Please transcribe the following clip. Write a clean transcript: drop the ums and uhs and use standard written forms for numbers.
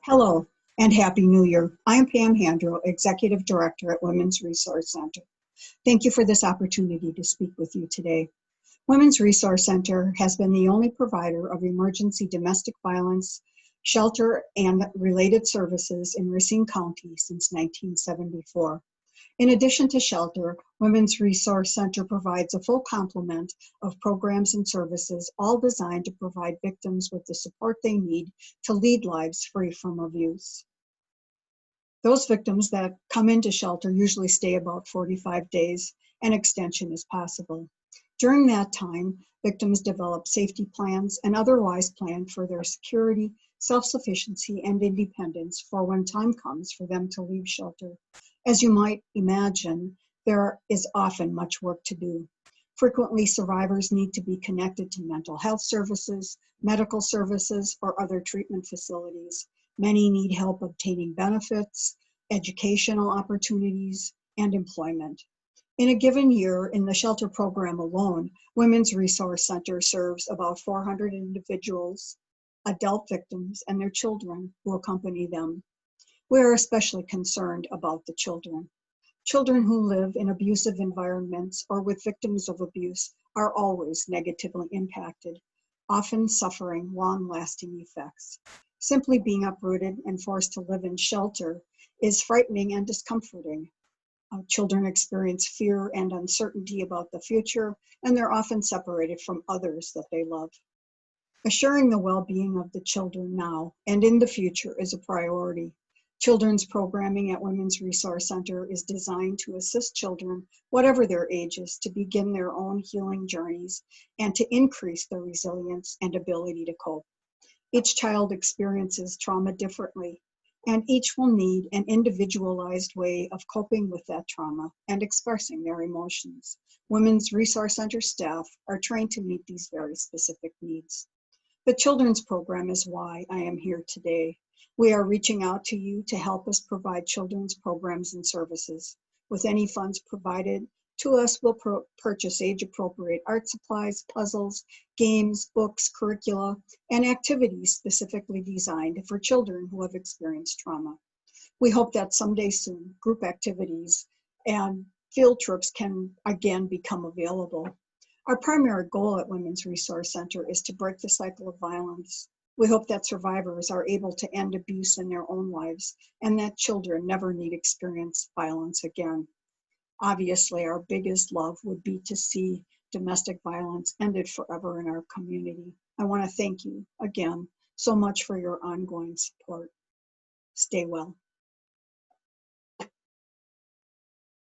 Hello and Happy New Year. I'm Pam Handro, Executive Director at Women's Resource Center. Thank you for this opportunity to speak with you today. Women's Resource Center has been the only provider of emergency domestic violence, shelter, and related services in Racine County since 1974. In addition to shelter, Women's Resource Center provides a full complement of programs and services, all designed to provide victims with the support they need to lead lives free from abuse. Those victims that come into shelter usually stay about 45 days. An extension is possible. During that time, victims develop safety plans and otherwise plan for their security, self-sufficiency, and independence for when time comes for them to leave shelter. As you might imagine, there is often much work to do. Frequently, survivors need to be connected to mental health services, medical services, or other treatment facilities. Many need help obtaining benefits, educational opportunities, and employment. In a given year, in the shelter program alone, Women's Resource Center serves about 400 individuals, adult victims, and their children who accompany them. We are especially concerned about the children. Children who live in abusive environments or with victims of abuse are always negatively impacted, often suffering long-lasting effects. Simply being uprooted and forced to live in shelter is frightening and discomforting. Children experience fear and uncertainty about the future, and they're often separated from others that they love. Assuring the well-being of the children now and in the future is a priority. Children's programming at Women's Resource Center is designed to assist children, whatever their ages, to begin their own healing journeys and to increase their resilience and ability to cope. Each child experiences trauma differently, and each will need an individualized way of coping with that trauma and expressing their emotions. Women's Resource Center staff are trained to meet these very specific needs. The children's program is why I am here today. We are reaching out to you to help us provide children's programs and services. With any funds provided to us, we'll purchase age-appropriate art supplies, puzzles, games, books, curricula, and activities specifically designed for children who have experienced trauma. We hope that someday soon, group activities and field trips can again become available. Our primary goal at Women's Resource Center is to break the cycle of violence. We hope that survivors are able to end abuse in their own lives and that children never need experience violence again. Obviously, our biggest love would be to see domestic violence ended forever in our community. I want to thank you again so much for your ongoing support. Stay well.